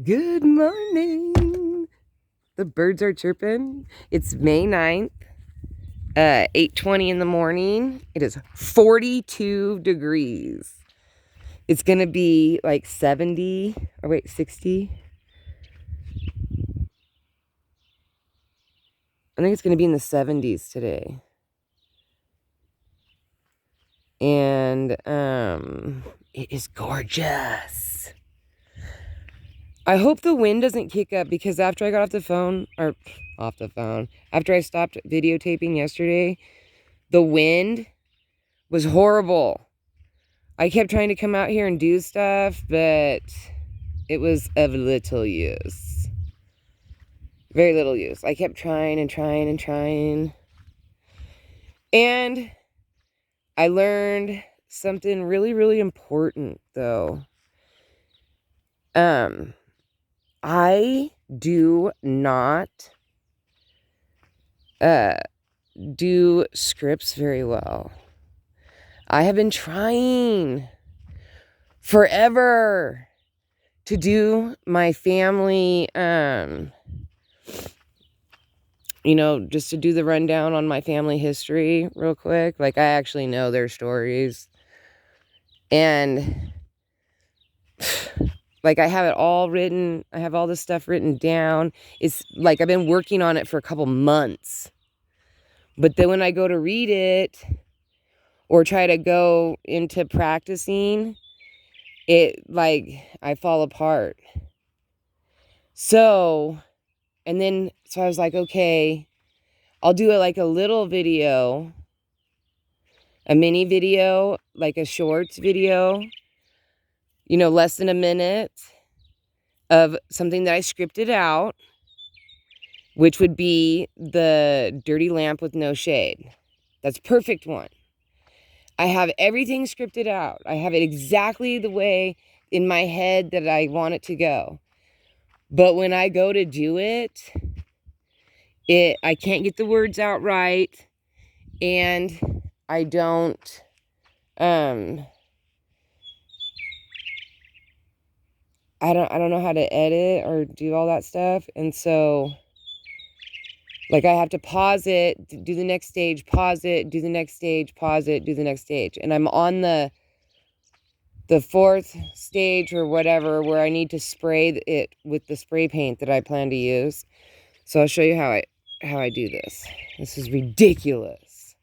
Good morning. The birds are chirping. It's May 9th, 8:20 in the morning. It is 42 degrees. It's going to be like 70, or wait, 60. I think it's going to be in the 70s today. And it is gorgeous. I hope the wind doesn't kick up because after I got after I stopped videotaping yesterday, the wind was horrible. I kept trying to come out here and do stuff, but it was of little use. Very little use. I kept trying and trying and trying. And I learned something really, really important, though. I do not do scripts very well. I have been trying forever to do my family, just to do the rundown on my family history real quick. Like, I actually know their stories. And like, I have it all written. I have all this stuff written down. It's like I've been working on it for a couple months. But then when I go to read it or try to go into practicing, I fall apart. So I was like, okay, I'll do it like a little video, a mini video, like a shorts video, less than a minute of something that I scripted out, which would be the dirty lamp with no shade. That's a perfect one. I have everything scripted out. I have it exactly the way in my head that I want it to go. But when I go to do it, I can't get the words out right, and I don't, I don't know how to edit or do all that stuff. And so, like, I have to pause it, do the next stage, pause it, do the next stage, pause it, do the next stage. And I'm on the fourth stage or whatever, where I need to spray it with the spray paint that I plan to use. So I'll show you how I do this. This is ridiculous.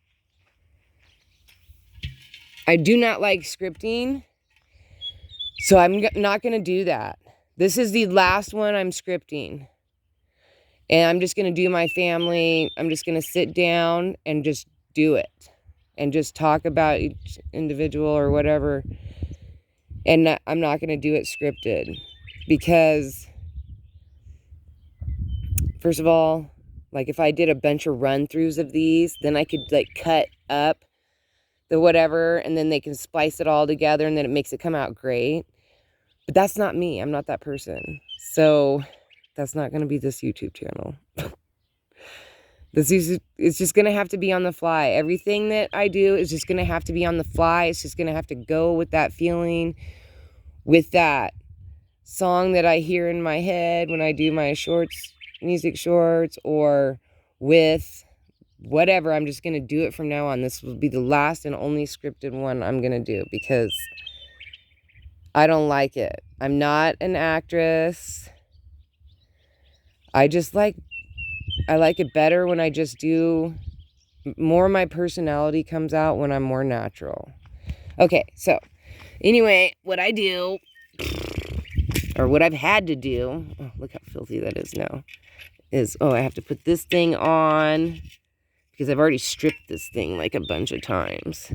I do not like scripting, so I'm not going to do that. This is the last one I'm scripting. And I'm just going to do my family. I'm just going to sit down and just do it. And just talk about each individual or whatever. And I'm not going to do it scripted. Because, first of all, like, if I did a bunch of run-throughs of these, then I could, like, cut up the whatever, and then they can splice it all together, and then it makes it come out great. But that's not me. I'm not that person. So that's not going to be this YouTube channel. It's just going to have to be on the fly. Everything that I do is just going to have to be on the fly. It's just going to have to go with that feeling, with that song that I hear in my head when I do my music shorts, or with whatever. I'm just going to do it from now on. This will be the last and only scripted one I'm going to do, because I don't like it. I'm not an actress. I like it better when I just do more. Of my personality comes out when I'm more natural. Okay, so anyway, what I do, or what I've had to do, oh, look how filthy that is now, I have to put this thing on, because I've already stripped this thing like a bunch of times.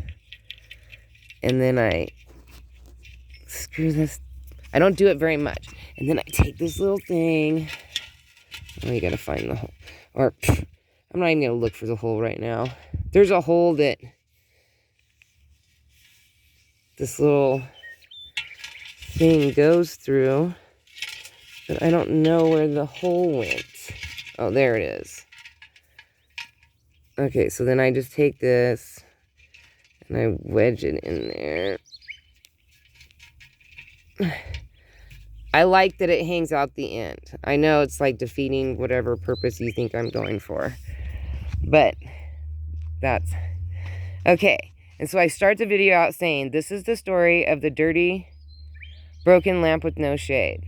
And then I screw this. I don't do it very much. And then I take this little thing. Oh, you gotta find the hole. Or, I'm not even gonna look for the hole right now. There's a hole that this little thing goes through, but I don't know where the hole went. Oh, there it is. Okay, so then I just take this and I wedge it in there. I like that it hangs out the end. I know it's like defeating whatever purpose you think I'm going for. But that's... Okay. And so I start the video out saying, this is the story of the dirty, broken lamp with no shade.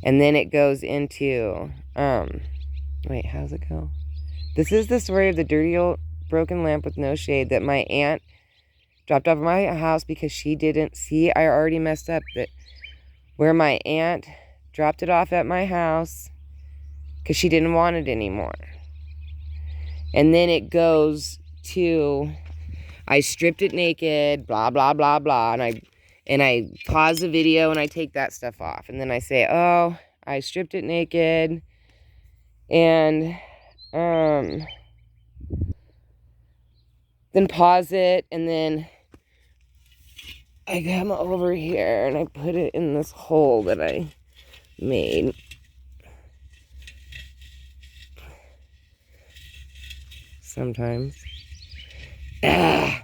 And then it goes into... Wait, how does it go? This is the story of the dirty old broken lamp with no shade that my aunt dropped off at my house because she didn't see. I already messed up that where my aunt dropped it off at my house because she didn't want it anymore. And then it goes to, I stripped it naked, blah, blah, blah, blah. And I pause the video and I take that stuff off. And then I say, oh, I stripped it naked. And then pause it, and then I come over here and I put it in this hole that I made. Sometimes. Ah.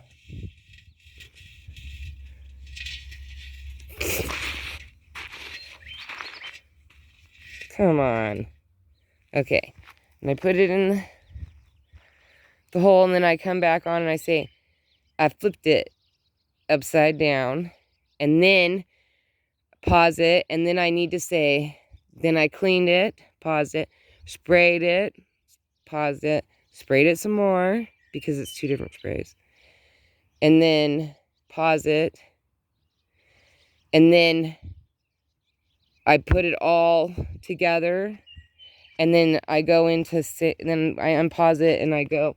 Come on. Okay. And I put it in the hole, and then I come back on and I say, I flipped it upside down, and then pause it, and then I need to say, then I cleaned it, pause it, sprayed it, pause it, sprayed it some more, because it's 2 different sprays, and then pause it, and then I put it all together, and then I go into, then I unpause it, and I go,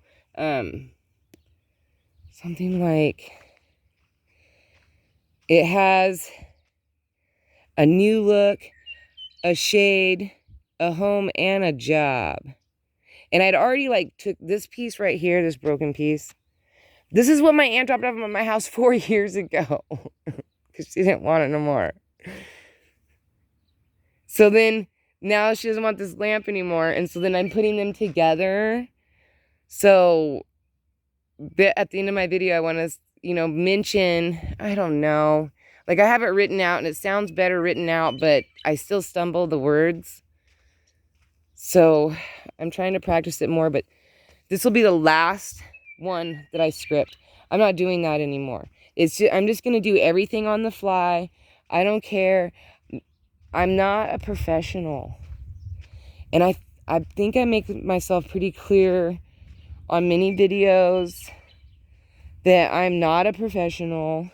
something like, it has a new look, a shade, a home, and a job. And I'd already like took this piece right here, this broken piece. This is what my aunt dropped off at my house 4 years ago. Because she didn't want it no more. So then, now she doesn't want this lamp anymore. And so then I'm putting them together. So, at the end of my video, I want to, mention, I don't know. Like, I have it written out, and it sounds better written out, but I still stumble the words. So, I'm trying to practice it more, but this will be the last one that I script. I'm not doing that anymore. I'm just going to do everything on the fly. I don't care. I'm not a professional. And I think I make myself pretty clear on many videos that I'm not a professional.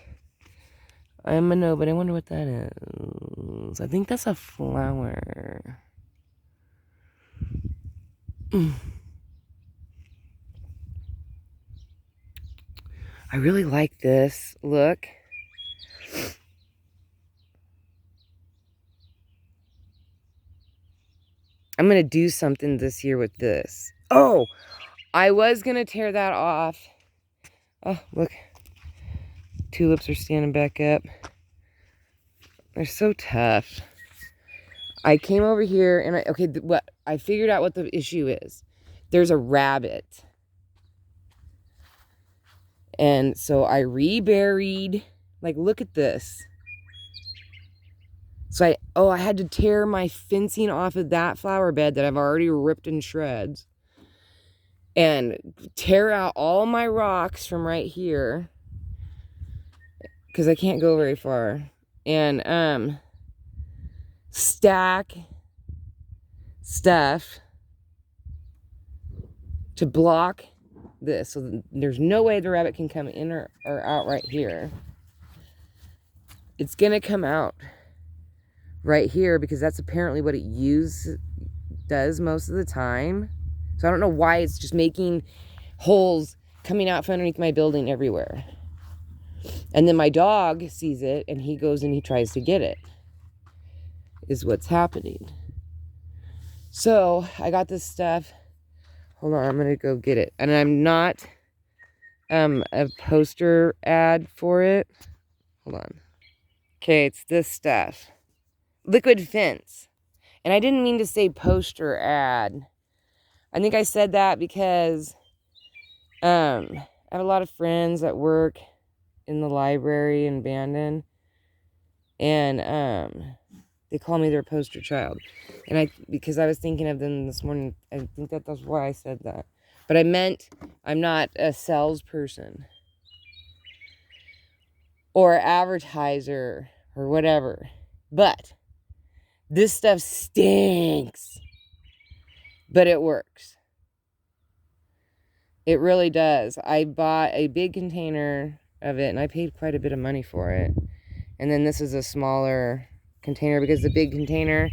I'm a nobody. I wonder what that is. I think that's a flower. I really like this look. I'm going to do something this year with this. Oh, I was going to tear that off. Oh, look. Tulips are standing back up. They're so tough. I came over here and I figured out what the issue is. There's a rabbit. And so I reburied. Like, look at this. So I had to tear my fencing off of that flower bed that I've already ripped in shreds. And tear out all my rocks from right here. Because I can't go very far. And stack stuff to block this. So there's no way the rabbit can come in or out right here. It's going to come out right here because that's apparently what it does most of the time. So I don't know why it's just making holes coming out from underneath my building everywhere. And then my dog sees it and he goes and he tries to get it, is what's happening. So I got this stuff. Hold on, I'm going to go get it. And I'm not a poster ad for it. Hold on. Okay, it's this stuff. Liquid Fence. And I didn't mean to say poster ad. I think I said that because I have a lot of friends that work in the library in Bandon. And They call me their poster child. And because I was thinking of them this morning, I think that's why I said that. But I meant I'm not a salesperson or advertiser or whatever. But this stuff stinks. But it works. It really does. I bought a big container of it, and I paid quite a bit of money for it. And then this is a smaller container, because the big container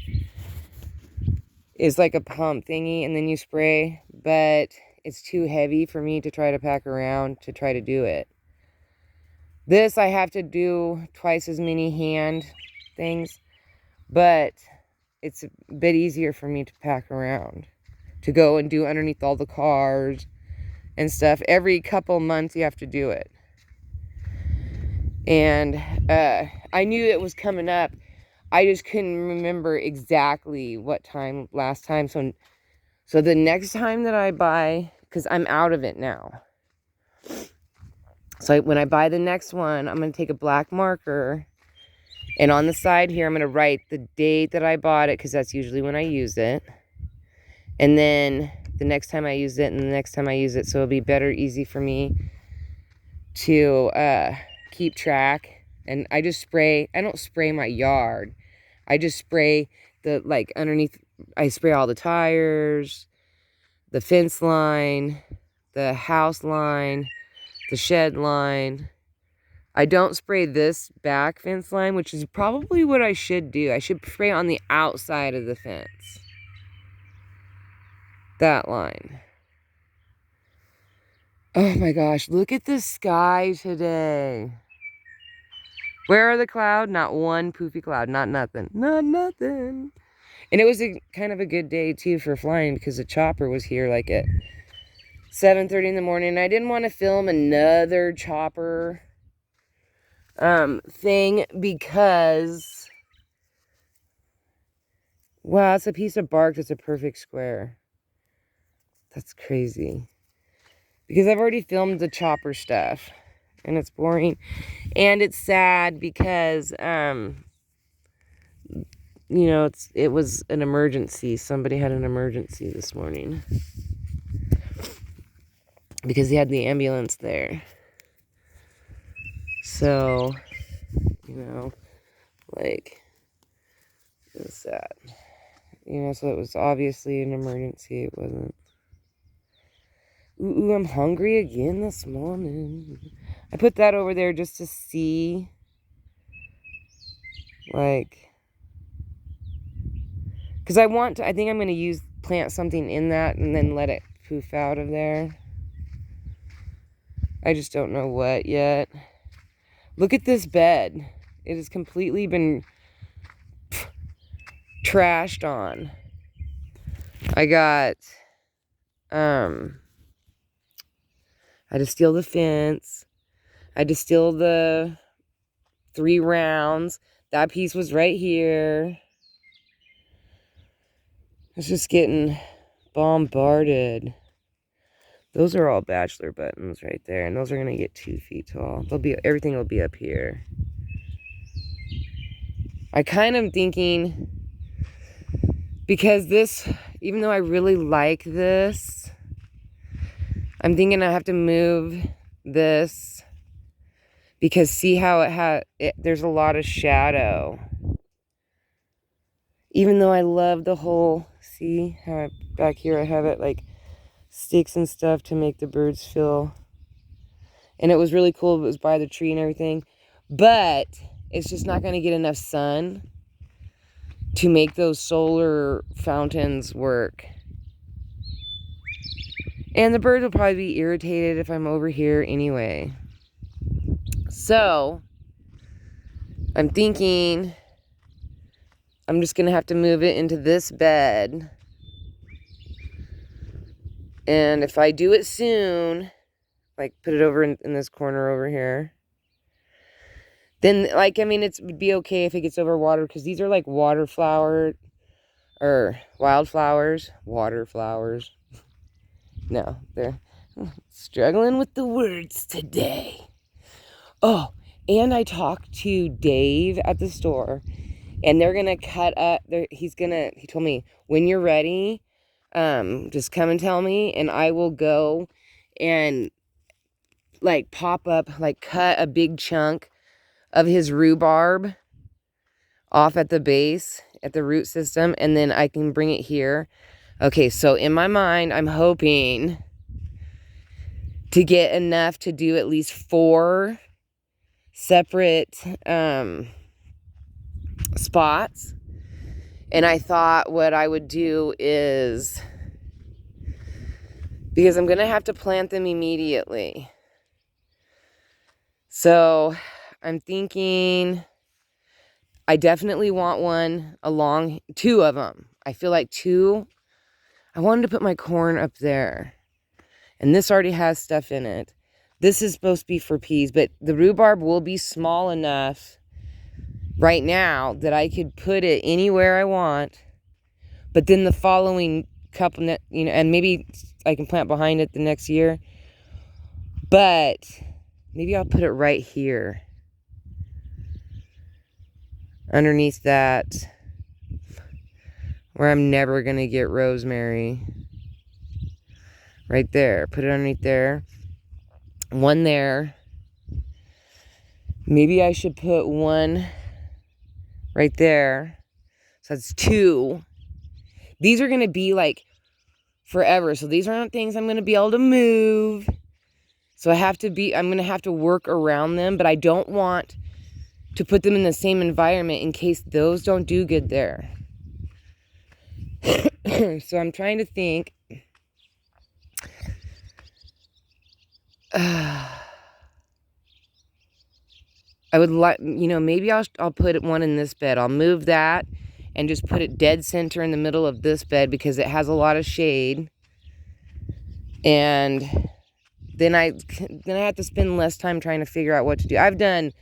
is like a pump thingy, and then you spray, but it's too heavy for me to try to pack around to try to do it. This, I have to do twice as many hand things, but it's a bit easier for me to pack around, to go and do underneath all the cars and stuff. Every couple months you have to do it. And I knew it was coming up. I just couldn't remember exactly what time last time. So the next time that I buy, because I'm out of it now. So when I buy the next one, I'm going to take a black marker. And on the side here, I'm going to write the date that I bought it, because that's usually when I use it. And then the next time I use it, and the next time I use it. So it'll be easy for me to keep track. And I just spray. I don't spray my yard. I just spray underneath. I spray all the tires, the fence line, the house line, the shed line. I don't spray this back fence line, which is probably what I should do. I should spray on the outside of the fence. That line. Oh my gosh, look at the sky today. Where are the clouds? Not one poofy cloud. Not nothing. Not nothing. And it was kind of a good day, too, for flying, because the chopper was here like at 7:30 in the morning. I didn't want to film another chopper thing because, wow, it's a piece of bark that's a perfect square. That's crazy. Because I've already filmed the chopper stuff, and it's boring. And it's sad because, you know, it was an emergency. Somebody had an emergency this morning because he had the ambulance there. So, you know, like, it was sad. You know, so it was obviously an emergency. It wasn't. Ooh, I'm hungry again this morning. I put that over there just to see, like, because I think I'm going to plant something in that and then let it poof out of there. I just don't know what yet. Look at this bed. It has completely been trashed on. I got, I had to steal the fence. I had to steal the 3 rounds. That piece was right here. It's just getting bombarded. Those are all bachelor buttons right there. And those are going to get 2 feet tall. Everything will be up here. I kind of thinking, because this, even though I really like this, I'm thinking I have to move this, because see how there's a lot of shadow. Even though I love the whole, see how back here I have it like sticks and stuff to make the birds feel. And it was really cool. It was by the tree and everything. But it's just not going to get enough sun to make those solar fountains work. And the birds will probably be irritated if I'm over here anyway. So, I'm thinking I'm just going to have to move it into this bed. And if I do it soon, like put it over in this corner over here, then, like, I mean, it would be okay if it gets overwatered, because these are like water flower, or wildflowers, water flowers. No, they're struggling with the words today. Oh, and I talked to Dave at the store, And they're going to cut up. He told me, when you're ready, just come and tell me, and I will go and like pop up, like cut a big chunk of his rhubarb off at the base, at the root system, and then I can bring it here. Okay, so in my mind, I'm hoping to get enough to do at least 4 separate spots. And I thought what I would do is, because I'm going to have to plant them immediately. So I'm thinking I definitely want one along, 2 of them. I feel like 2. I wanted to put my corn up there. And this already has stuff in it. This is supposed to be for peas, but the rhubarb will be small enough right now that I could put it anywhere I want. But then the following couple, and maybe I can plant behind it the next year. But maybe I'll put it right here. Underneath that, where I'm never going to get rosemary. Right there. Put it underneath there. 1 there. Maybe I should put 1 right there. So that's 2. These are going to be like forever. So these aren't things I'm going to be able to move. So I'm going to have to work around them. But I don't want to put them in the same environment in case those don't do good there. So I'm trying to think. I would like, maybe I'll put 1 in this bed. I'll move that and just put it dead center in the middle of this bed because it has a lot of shade. And then I have to spend less time trying to figure out what to do. I've done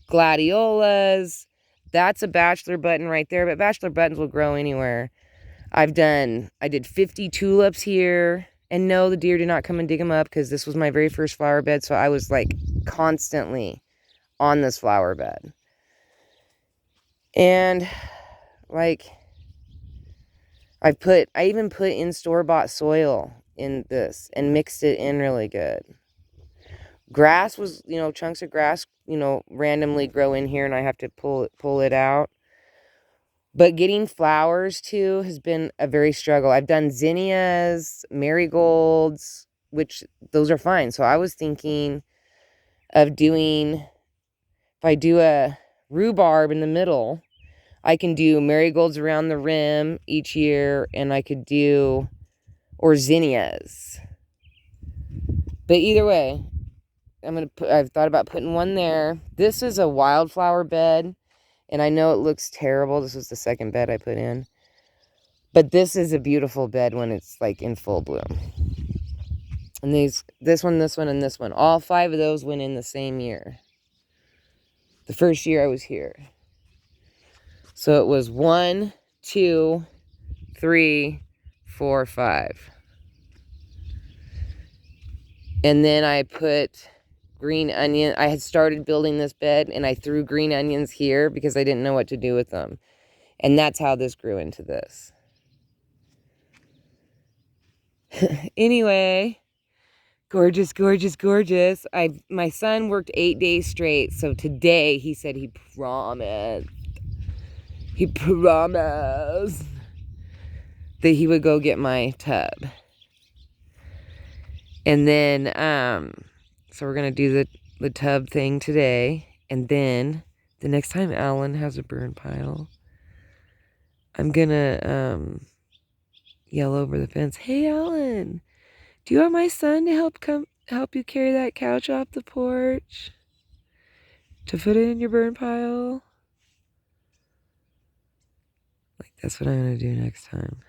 gladiolas. That's a bachelor button right there, but bachelor buttons will grow anywhere. I did 50 tulips here. And no, the deer did not come and dig them up because this was my very first flower bed. So I was like constantly on this flower bed. And like I even put in store-bought soil in this and mixed it in really good. Grass was, chunks of grass, randomly grow in here and I have to pull it out. But getting flowers too has been a very struggle. I've done zinnias, marigolds, which those are fine. So I was thinking of doing, if I do a rhubarb in the middle, I can do marigolds around the rim each year, and I could do, or zinnias. But either way, I've thought about putting 1 there. This is a wildflower bed, and I know it looks terrible. This was the second bed I put in. But this is a beautiful bed when it's like in full bloom. And this one, and this one, all 5 of those went in the same year. The first year I was here. So it was 1, 2, 3, 4, 5. And then I put green onion. I had started building this bed and I threw green onions here because I didn't know what to do with them. And that's how this grew into this. Anyway, gorgeous, gorgeous, gorgeous. My son worked 8 days straight. So today he said he promised that he would go get my tub. And then, so we're going to do the tub thing today. And then the next time Alan has a burn pile, I'm going to yell over the fence, "Hey, Alan, do you want my son to help you carry that couch off the porch to put it in your burn pile?" Like, that's what I'm going to do next time.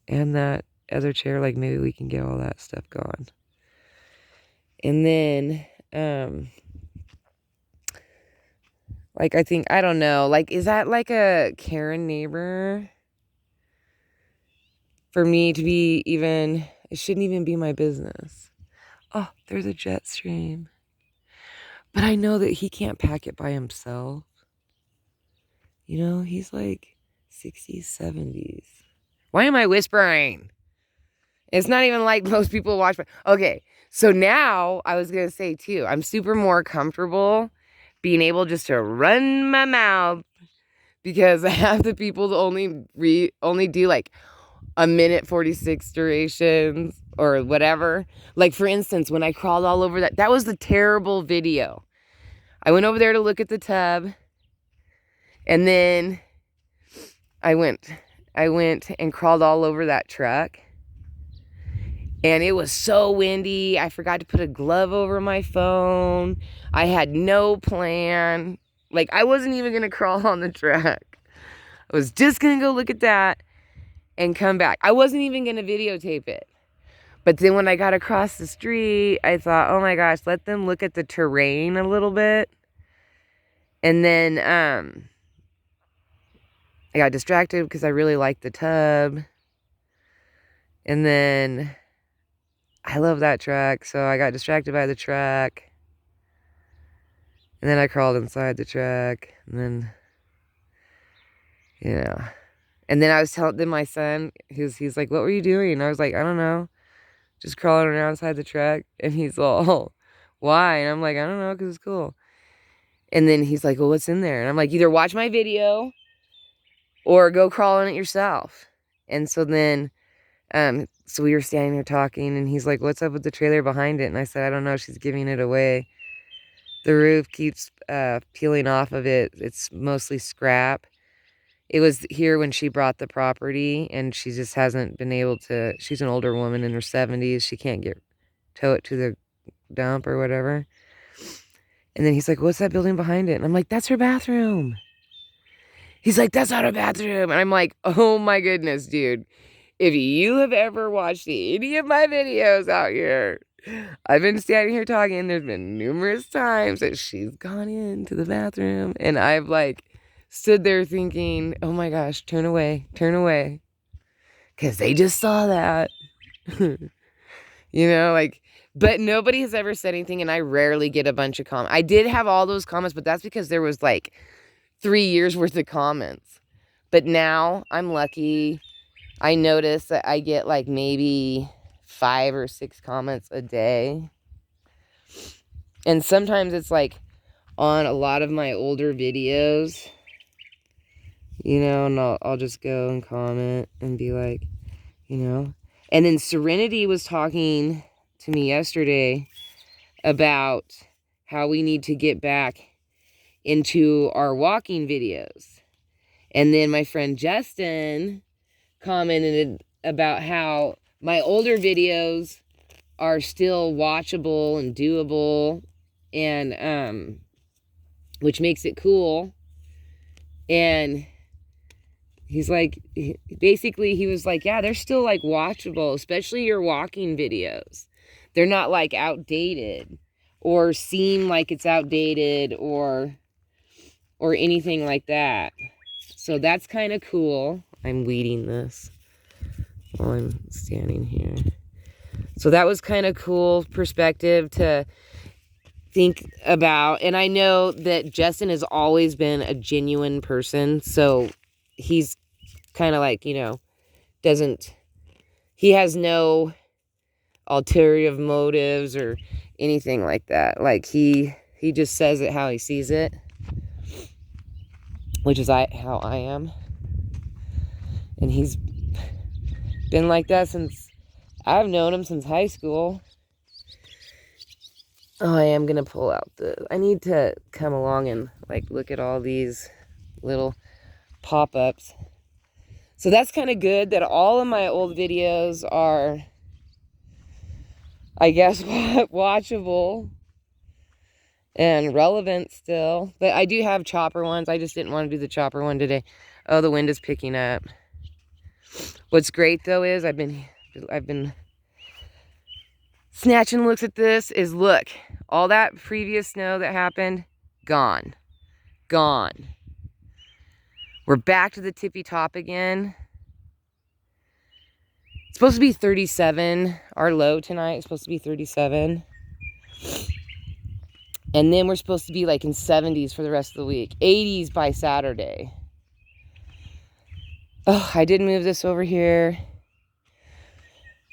And that other chair, like, maybe we can get all that stuff gone. And then, like, I don't know, like, is that like a Karen neighbor? For me to be even, it shouldn't even be my business. Oh, there's a jet stream. But I know that he can't pack it by himself. You know, he's like 60s, 70s. Why am I whispering? It's not even like most people watch. Okay, so now I was going to say too, I'm super more comfortable being able just to run my mouth because half the people only do like a minute 46 durations or whatever. Like for instance, when I crawled all over that was the terrible video. I went over there to look at the tub, and then I went and crawled all over that truck. And it was so windy. I forgot to put a glove over my phone. I had no plan. Like, I wasn't even going to crawl on the truck. I was just going to go look at that and come back. I wasn't even going to videotape it. But then when I got across the street, I thought, oh my gosh, let them look at the terrain a little bit. And then I got distracted because I really liked the tub. And then I love that truck, so I got distracted by the truck. And then I crawled inside the truck. And then, you know. And then I was telling my son, he's like, what were you doing? And I was like, I don't know. Just crawling around inside the truck. And he's all, oh, why? And I'm like, I don't know, because it's cool. And then he's like, well, what's in there? And I'm like, either watch my video or go crawl in it yourself. And so then, so we were standing there talking, and he's like, what's up with the trailer behind it? And I said, I don't know, she's giving it away. The roof keeps peeling off of it. It's mostly scrap. It was here when she bought the property, and she just hasn't been able to, she's an older woman in her 70s. She can't tow it to the dump or whatever. And then he's like, what's that building behind it? And I'm like, that's her bathroom. He's like, that's not her bathroom. And I'm like, oh my goodness, dude. If you have ever watched any of my videos out here, I've been standing here talking, and there's been numerous times that she's gone into the bathroom, and I've like stood there thinking, oh my gosh, turn away, because they just saw that. You know, like, but nobody has ever said anything, and I rarely get a bunch of comments. I did have all those comments, but that's because there was like 3 years worth of comments. But now I'm lucky. I notice that I get like maybe 5 or 6 comments a day. And sometimes it's like on a lot of my older videos, you know, and I'll just go and comment and be like, you know. And then Serenity was talking to me yesterday about how we need to get back into our walking videos. And then my friend Justin commented about how my older videos are still watchable and doable, and which makes it cool. And he's like, basically he was like, yeah, they're still like watchable, especially your walking videos. They're not like outdated or seem like it's outdated or anything like that. So that's kind of cool. I'm weeding this while I'm standing here. So that was kind of cool perspective to think about. And I know that Justin has always been a genuine person. So he's kind of like, you know, he has no ulterior motives or anything like that. Like he just says it how he sees it, which is how I am. And he's been like that since I've known him since high school. Oh, I am going to pull out I need to come along and like look at all these little pop-ups. So that's kind of good that all of my old videos are, I guess, watchable and relevant still. But I do have chopper ones. I just didn't want to do the chopper one today. Oh, the wind is picking up. What's great though is I've been snatching looks at this. Is look, all that previous snow that happened, gone. We're back to the tippy top again. It's supposed to be 37. Our low tonight is supposed to be 37. And then we're supposed to be like in 70s for the rest of the week. 80s by Saturday. Oh, I did move this over here.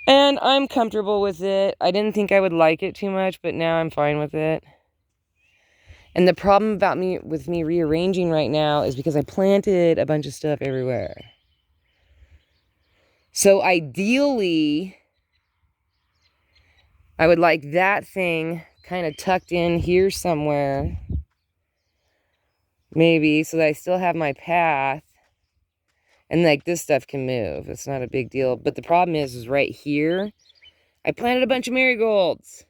And I'm comfortable with it. I didn't think I would like it too much, but now I'm fine with it. And the problem about me rearranging right now is because I planted a bunch of stuff everywhere. So ideally, I would like that thing kind of tucked in here somewhere. Maybe, so that I still have my path. And like this stuff can move. It's not a big deal. But the problem is right here, I planted a bunch of marigolds.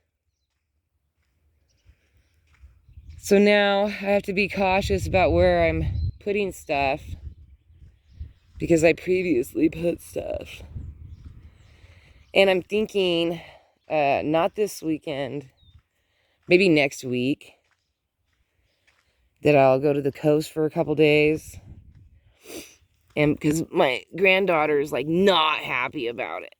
So now I have to be cautious about where I'm putting stuff, because I previously put stuff. And I'm thinking, not this weekend, maybe next week, that I'll go to the coast for a couple days. And because my granddaughter is like not happy about it.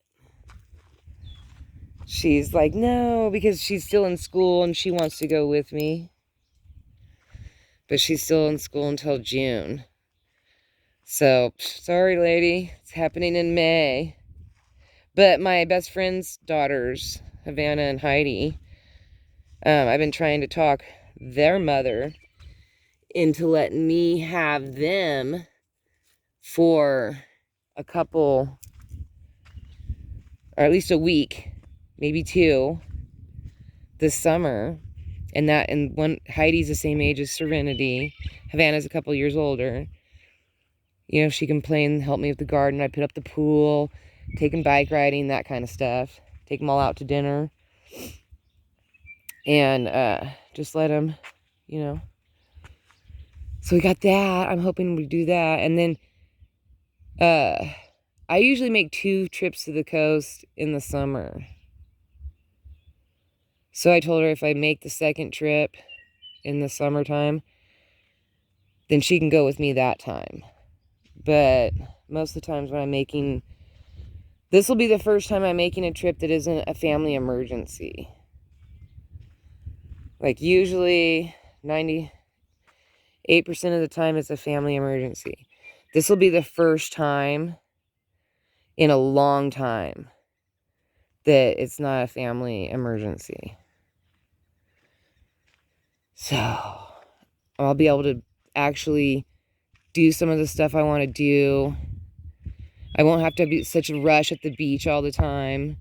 She's like, no, because she's still in school and she wants to go with me. But she's still in school until June. So, sorry, lady. It's happening in May. But my best friend's daughters, Havana and Heidi, I've been trying to talk their mother into letting me have them for a couple, or at least a week, maybe 2, this summer. And one, Heidi's the same age as Serenity. Havana's a couple years older. You know, she can play and help me with the garden. I put up the pool, take them bike riding, that kind of stuff. Take them all out to dinner. And just let them, you know. So we got that. I'm hoping we do that. And then I usually make 2 trips to the coast in the summer. So I told her if I make the second trip in the summertime, then she can go with me that time. But most of the times when I'm making, this will be the first time I'm making a trip that isn't a family emergency. Like usually 98% of the time it's a family emergency. This will be the first time in a long time that it's not a family emergency. So I'll be able to actually do some of the stuff I want to do. I won't have to be such a rush at the beach all the time.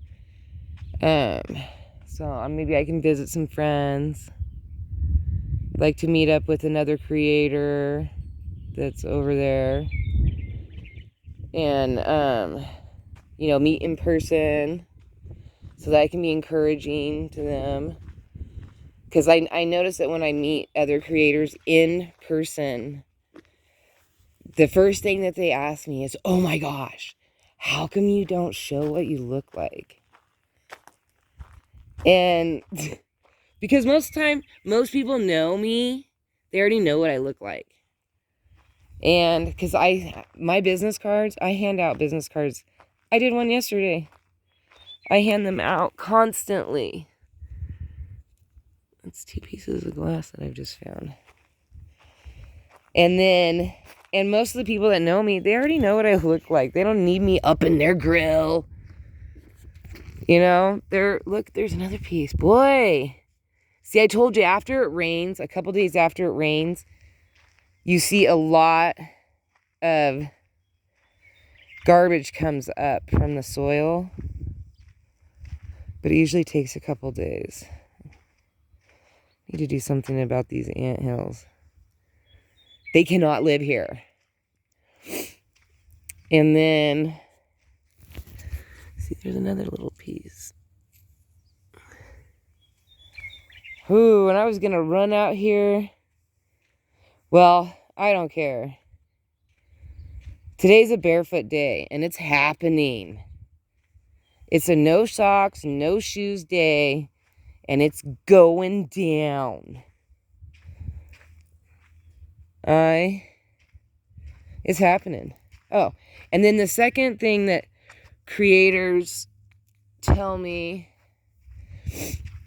So maybe I can visit some friends. Like to meet up with another creator that's over there. And, you know, meet in person so that I can be encouraging to them. Because I notice that when I meet other creators in person, the first thing that they ask me is, oh my gosh, how come you don't show what you look like? And because most of the time, most people know me. They already know what I look like. And because my business cards, I hand out business cards. I did one yesterday. I hand them out constantly. That's 2 pieces of glass that I've just found. And most of the people that know me, they already know what I look like. They don't need me up in their grill. You know, look, there's another piece. Boy. See, I told you, after it rains, a couple days after it rains, you see a lot of garbage comes up from the soil. But it usually takes a couple days. Need to do something about these anthills. They cannot live here. And then, see, there's another little piece. Ooh, and I was going to run out here. Well, I don't care. Today's a barefoot day, and it's happening. It's a no socks, no shoes day, and it's going down. It's happening. Oh, and then the second thing that creators tell me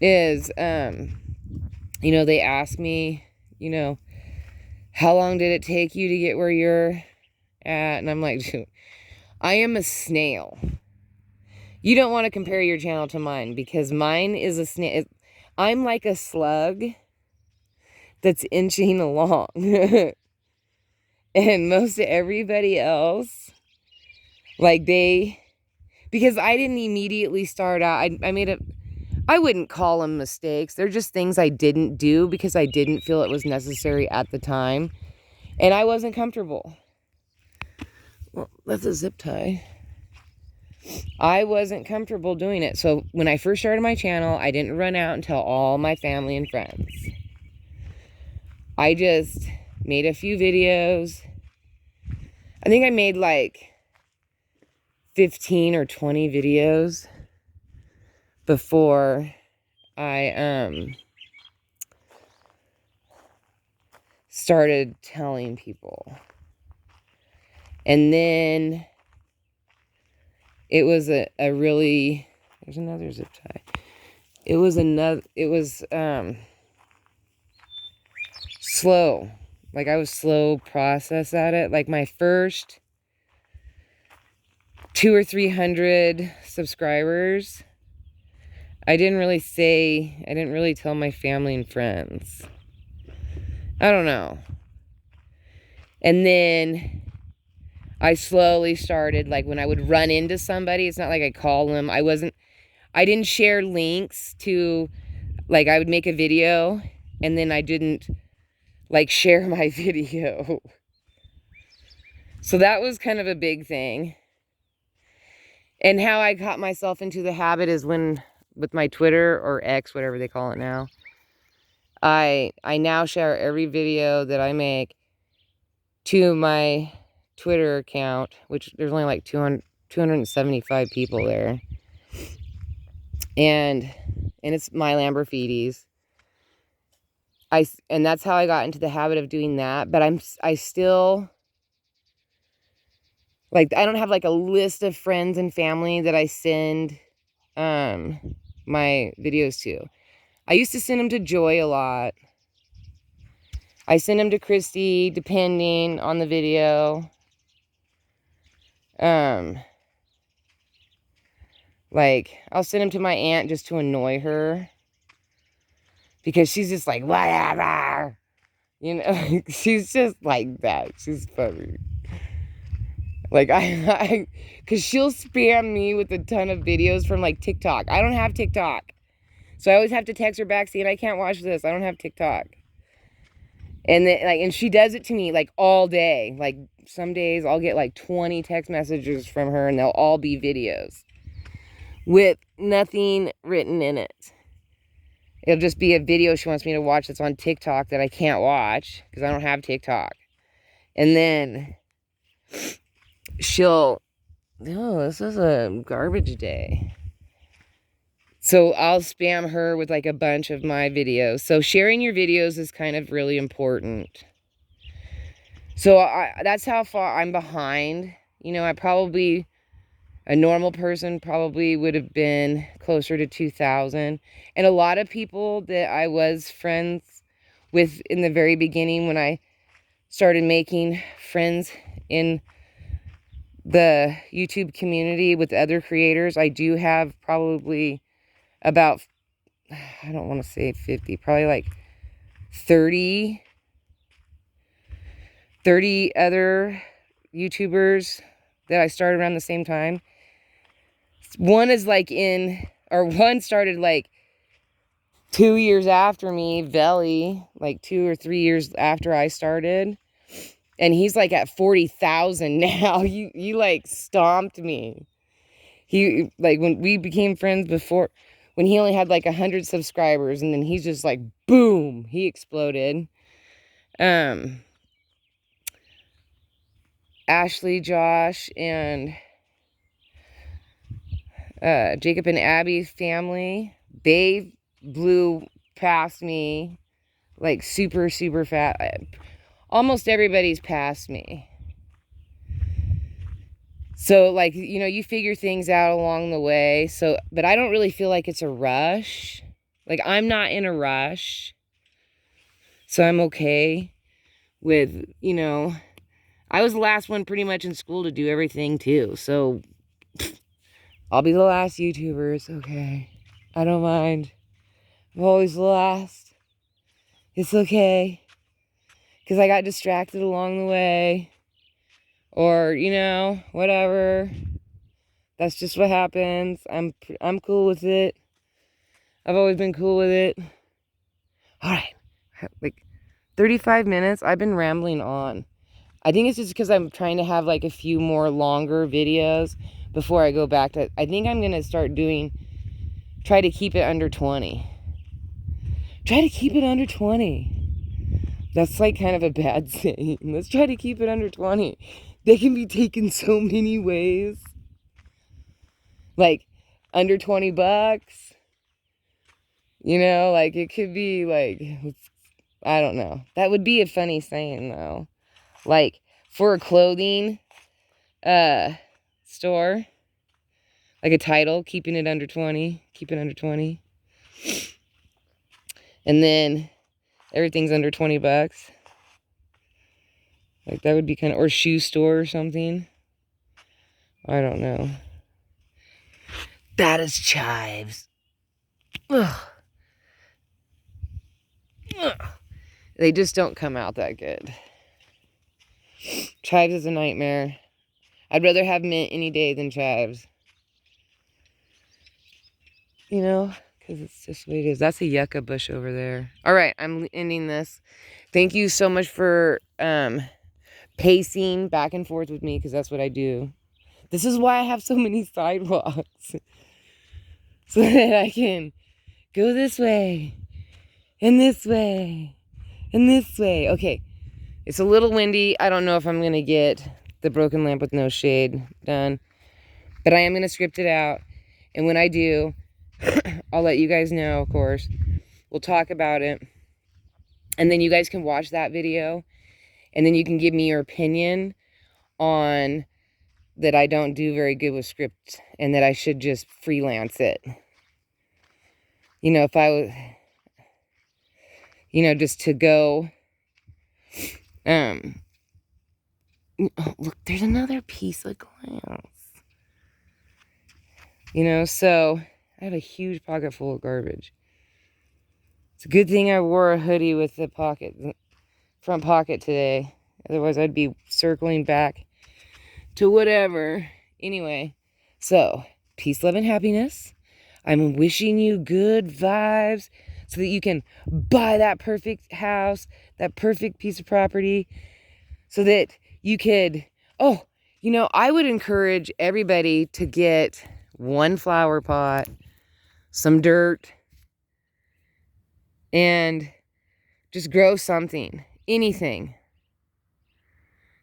is, you know, they ask me, you know, how long did it take you to get where you're at? And I'm like, I am a snail. You don't want to compare your channel to mine because mine is a snail. I'm like a slug that's inching along. And most of everybody else, like because I didn't immediately start out, I wouldn't call them mistakes. They're just things I didn't do because I didn't feel it was necessary at the time. And I wasn't comfortable. Well, that's a zip tie. I wasn't comfortable doing it. So when I first started my channel, I didn't run out and tell all my family and friends. I just made a few videos. I think I made like 15 or 20 videos before I started telling people. And then it was a really, there's another zip tie. It was slow. Like I was slow process at it. Like my first 200 or 300 subscribers, I didn't really tell my family and friends. I don't know. And then I slowly started, like when I would run into somebody, it's not like I call them. I didn't share links to, like I would make a video and then I didn't like share my video. So that was kind of a big thing. And how I got myself into the habit is with my Twitter or X, whatever they call it now, I now share every video that I make to my Twitter account, which there's only like 275 people there. And it's my Lamborghinis. And that's how I got into the habit of doing that. But I still, like, I don't have like a list of friends and family that I send my videos to. I used to send them to Joy a lot. I send them to Christy, depending on the video. Like, I'll send them to my aunt just to annoy her. Because she's just like, whatever. You know, she's just like that. She's funny. Like, because she'll spam me with a ton of videos from, like, TikTok. I don't have TikTok. So I always have to text her back saying, I can't watch this. I don't have TikTok. And then, like, and she does it to me, like, all day. Like, some days I'll get, like, 20 text messages from her, and they'll all be videos with nothing written in it. It'll just be a video she wants me to watch that's on TikTok that I can't watch because I don't have TikTok. And then oh, this is a garbage day. So I'll spam her with like a bunch of my videos. So sharing your videos is kind of really important. So that's how far I'm behind. You know, a normal person probably would have been closer to 2,000. And a lot of people that I was friends with in the very beginning when I started making friends in the YouTube community with other creators, I do have probably about, I don't want to say 50, probably like 30 other YouTubers that I started around the same time. One started like 2 years after me, Veli, like 2 or 3 years after I started. And he's like at 40,000 now. You like stomped me. He, like, when we became friends before, when he only had like 100 subscribers, and then he's just like, boom, he exploded. Ashley, Josh, and Jacob and Abby's family, they blew past me like super, super fast. Almost everybody's past me. So, like, you know, you figure things out along the way. So, but I don't really feel like it's a rush. Like, I'm not in a rush. So I'm okay with, you know, I was the last one pretty much in school to do everything too. So I'll be the last YouTuber. It's okay. I don't mind. I'm always the last. It's okay. Because I got distracted along the way. Or, you know, whatever. That's just what happens. I'm cool with it. I've always been cool with it. All right. Like 35 minutes. I've been rambling on. I think it's just because I'm trying to have like a few more longer videos before I go back to, I think I'm going to start try to keep it under 20. Try to keep it under 20. That's like kind of a bad saying. Let's try to keep it under 20. They can be taken so many ways. Like under 20 bucks. You know, like it could be like, I don't know. That would be a funny saying though. Like for a clothing store, like a title, keeping it under 20, keep it under 20. And then everything's under 20 bucks. Like that would be kind of, or shoe store or something. I don't know. That is chives. Ugh. Ugh. They just don't come out that good. Chives is a nightmare. I'd rather have mint any day than chives. You know, because it's just what it is. That's a yucca bush over there. All right, I'm ending this. Thank you so much for pacing back and forth with me, because that's what I do. This is why I have so many sidewalks. So that I can go this way, and this way, and this way. Okay, it's a little windy. I don't know if I'm going to get the broken lamp with no shade done. But I am going to script it out. And when I do, I'll let you guys know, of course. We'll talk about it. And then you guys can watch that video. And then you can give me your opinion on that I don't do very good with script. And that I should just freelance it. You know, if I was... You know, just to go... Oh, look, there's another piece of glass. You know, so... I have a huge pocket full of garbage. It's a good thing I wore a hoodie with the front pocket today. Otherwise, I'd be circling back to whatever. Anyway, so peace, love, and happiness. I'm wishing you good vibes so that you can buy that perfect house, that perfect piece of property, so that you could, oh, you know, I would encourage everybody to get one flower pot, some dirt, and just grow something, anything.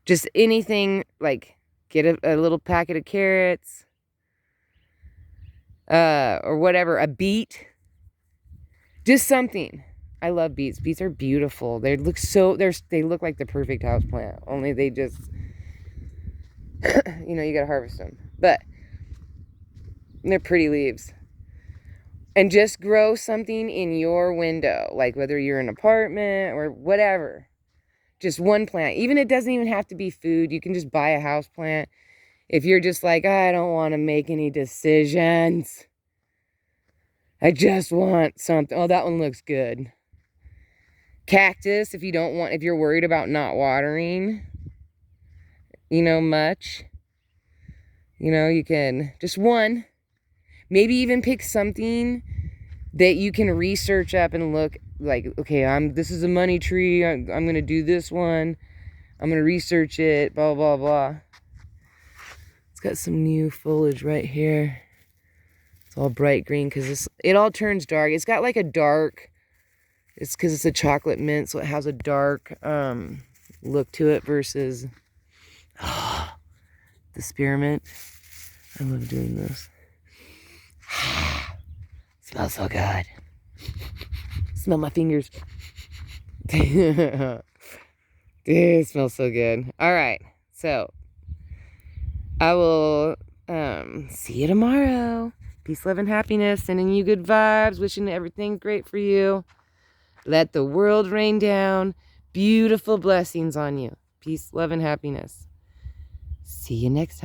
Just anything, like get a little packet of carrots, or whatever, a beet, just something. I love beets. Beets are beautiful. They look like the perfect house plant, only they just, you know, you gotta harvest them. But they're pretty leaves. And just grow something in your window, like whether you're in an apartment or whatever. Just one plant. Even it doesn't even have to be food. You can just buy a house plant. If you're just like, I don't want to make any decisions. I just want something. Oh, that one looks good. Cactus, if you're worried about not watering, you know, much. You know, you can, just one. Maybe even pick something that you can research up and look like, okay, this is a money tree. I'm going to do this one. I'm going to research it, blah, blah, blah. It's got some new foliage right here. It's all bright green because it all turns dark. It's got like a dark, it's because it's a chocolate mint, so it has a dark look to it versus the spearmint. I love doing this. Smells so good. Smell my fingers. Dude, it smells so good. All right, so I will see you tomorrow. Peace, love, and happiness. Sending you good vibes. Wishing everything great for you. Let the world rain down beautiful blessings on you. Peace, love, and happiness. See you next time.